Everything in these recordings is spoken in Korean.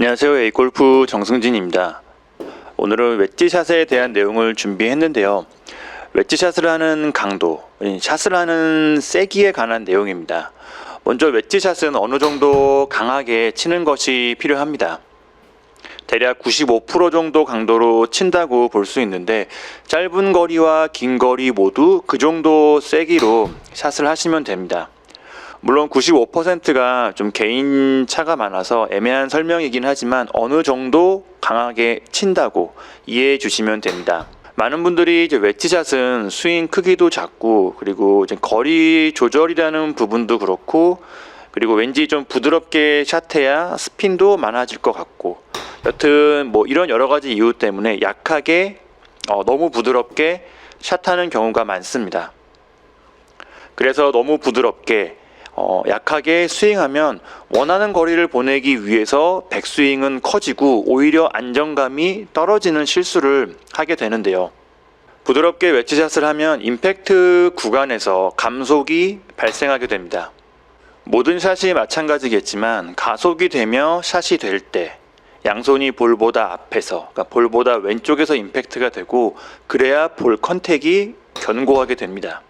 안녕하세요. A골프 정승진입니다. 오늘은 웨지샷에 대한 내용을 준비했는데요. 웨지샷을 하는 강도, 샷을 하는 세기에 관한 내용입니다. 먼저 웨지샷은 어느 정도 강하게 치는 것이 필요합니다. 대략 95% 정도 강도로 친다고 볼 수 있는데, 짧은 거리와 긴 거리 모두 그 정도 세기로 샷을 하시면 됩니다. 물론 95%가 좀 개인 차가 많아서 애매한 설명이긴 하지만 어느 정도 강하게 친다고 이해해 주시면 됩니다. 많은 분들이 이제 웨지샷은 스윙 크기도 작고, 그리고 이제 거리 조절이라는 부분도 그렇고, 그리고 왠지 좀 부드럽게 샷해야 스핀도 많아질 것 같고, 여튼 뭐 이런 여러 가지 이유 때문에 약하게 너무 부드럽게 샷하는 경우가 많습니다. 그래서 너무 부드럽게 약하게 스윙하면 원하는 거리를 보내기 위해서 백스윙은 커지고 오히려 안정감이 떨어지는 실수를 하게 되는데요. 부드럽게 웨지샷을 하면 임팩트 구간에서 감속이 발생하게 됩니다. 모든 샷이 마찬가지겠지만 가속이 되며 샷이 될 때 양손이 볼보다 앞에서, 그러니까 볼보다 왼쪽에서 임팩트가 되고, 그래야 볼 컨택이 견고하게 됩니다.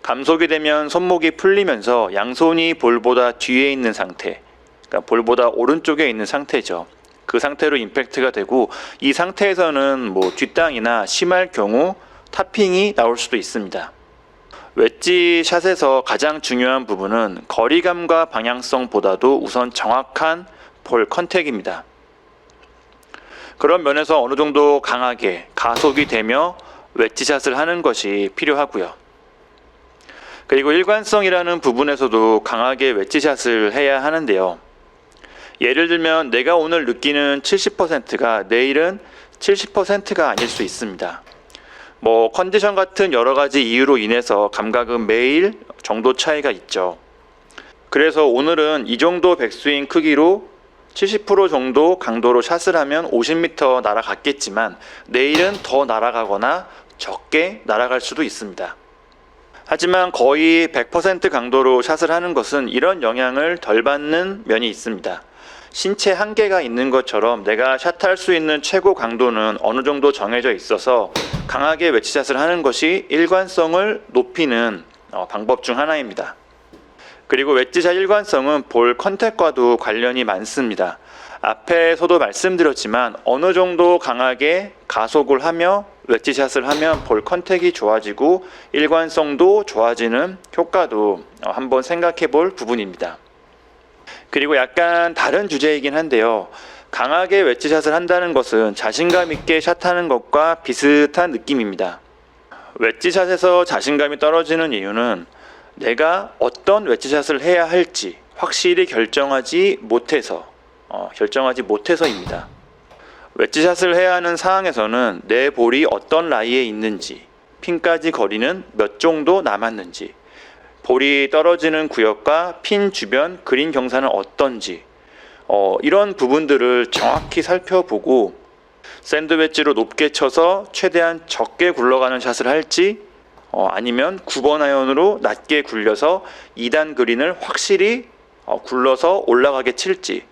감속이 되면 손목이 풀리면서 양손이 볼보다 뒤에 있는 상태, 그러니까 볼보다 오른쪽에 있는 상태죠. 그 상태로 임팩트가 되고, 이 상태에서는 뭐 뒷땅이나 심할 경우 타핑이 나올 수도 있습니다. 웨지 샷에서 가장 중요한 부분은 거리감과 방향성보다도 우선 정확한 볼 컨택입니다. 그런 면에서 어느 정도 강하게 가속이 되며 웨지 샷을 하는 것이 필요하고요. 그리고 일관성이라는 부분에서도 강하게 웨지샷을 해야 하는데요. 예를 들면 내가 오늘 느끼는 70%가 내일은 70%가 아닐 수 있습니다. 뭐 컨디션 같은 여러 가지 이유로 인해서 감각은 매일 정도 차이가 있죠. 그래서 오늘은 이 정도 백스윙 크기로 70% 정도 강도로 샷을 하면 50m 날아갔겠지만 내일은 더 날아가거나 적게 날아갈 수도 있습니다. 하지만 거의 100% 강도로 샷을 하는 것은 이런 영향을 덜 받는 면이 있습니다. 신체 한계가 있는 것처럼 내가 샷할 수 있는 최고 강도는 어느 정도 정해져 있어서 강하게 웨지샷을 하는 것이 일관성을 높이는 방법 중 하나입니다. 그리고 웨지샷 일관성은 볼 컨택과도 관련이 많습니다. 앞에서도 말씀드렸지만 어느 정도 강하게 가속을 하며 웨지샷을 하면 볼 컨택이 좋아지고 일관성도 좋아지는 효과도 한번 생각해 볼 부분입니다. 그리고 약간 다른 주제이긴 한데요. 강하게 웨지샷을 한다는 것은 자신감 있게 샷하는 것과 비슷한 느낌입니다. 웨지샷에서 자신감이 떨어지는 이유는 내가 어떤 웨지샷을 해야 할지 확실히 결정하지 못해서입니다. 웨지샷을 해야 하는 상황에서는 내 볼이 어떤 라이에 있는지, 핀까지 거리는 몇 정도 남았는지, 볼이 떨어지는 구역과 핀 주변 그린 경사는 어떤지, 이런 부분들을 정확히 살펴보고 샌드 웨지로 높게 쳐서 최대한 적게 굴러가는 샷을 할지, 아니면 9번 아이언으로 낮게 굴려서 2단 그린을 확실히 굴러서 올라가게 칠지,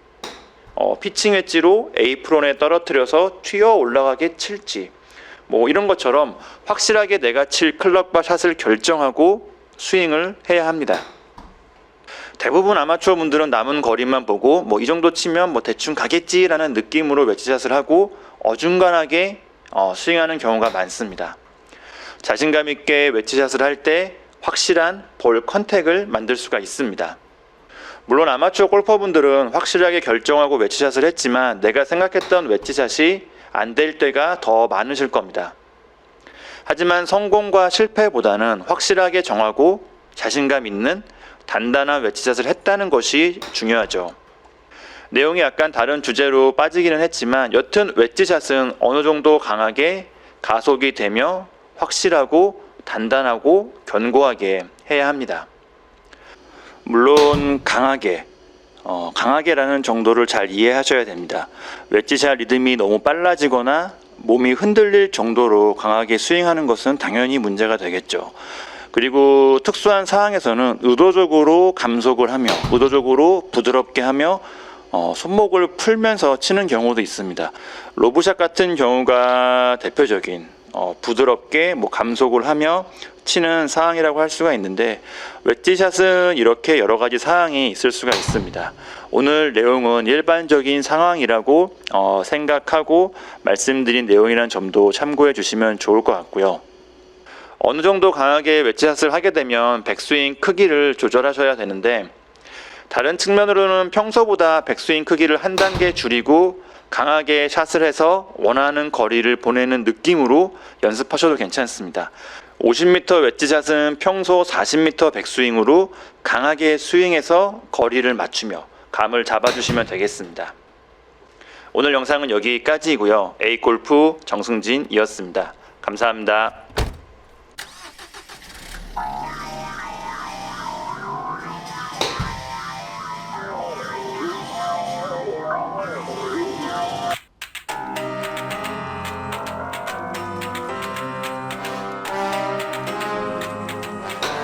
피칭 웨지로 에이프론에 떨어뜨려서 튀어 올라가게 칠지, 뭐 이런 것처럼 확실하게 내가 칠 클럽과 샷을 결정하고 스윙을 해야 합니다. 대부분 아마추어 분들은 남은 거리만 보고 뭐 이 정도 치면 뭐 대충 가겠지라는 느낌으로 웨지샷을 하고 어중간하게 스윙하는 경우가 많습니다. 자신감 있게 웨지샷을 할 때 확실한 볼 컨택을 만들 수가 있습니다. 물론 아마추어 골퍼분들은 확실하게 결정하고 웨지샷을 했지만 내가 생각했던 웨지샷이 안 될 때가 더 많으실 겁니다. 하지만 성공과 실패보다는 확실하게 정하고 자신감 있는 단단한 웨지샷을 했다는 것이 중요하죠. 내용이 약간 다른 주제로 빠지기는 했지만 여튼 웨지샷은 어느 정도 강하게 가속이 되며 확실하고 단단하고 견고하게 해야 합니다. 물론 강하게라는 정도를 잘 이해하셔야 됩니다. 웨지샷 리듬이 너무 빨라지거나 몸이 흔들릴 정도로 강하게 스윙하는 것은 당연히 문제가 되겠죠. 그리고 특수한 상황에서는 의도적으로 감속을 하며 의도적으로 부드럽게 하며 손목을 풀면서 치는 경우도 있습니다. 로브샷 같은 경우가 대표적인 부드럽게 감속을 하며 치는 상황이라고 할 수가 있는데, 웨지샷은 이렇게 여러 가지 상황이 있을 수가 있습니다. 오늘 내용은 일반적인 상황이라고 생각하고 말씀드린 내용이라는 점도 참고해 주시면 좋을 것 같고요. 어느 정도 강하게 웨지샷을 하게 되면 백스윙 크기를 조절하셔야 되는데, 다른 측면으로는 평소보다 백스윙 크기를 한 단계 줄이고 강하게 샷을 해서 원하는 거리를 보내는 느낌으로 연습하셔도 괜찮습니다. 50m 웨지샷은 평소 40m 백스윙으로 강하게 스윙해서 거리를 맞추며 감을 잡아주시면 되겠습니다. 오늘 영상은 여기까지이고요. A골프 정승진이었습니다. 감사합니다.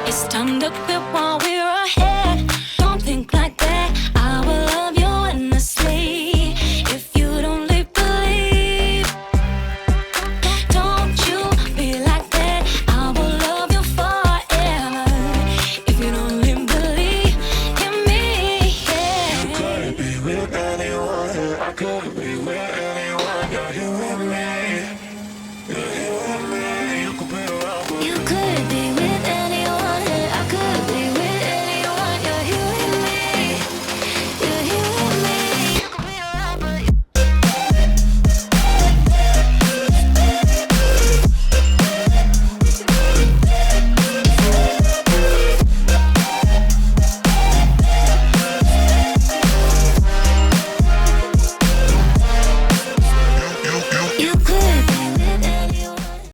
It's time to quit while we're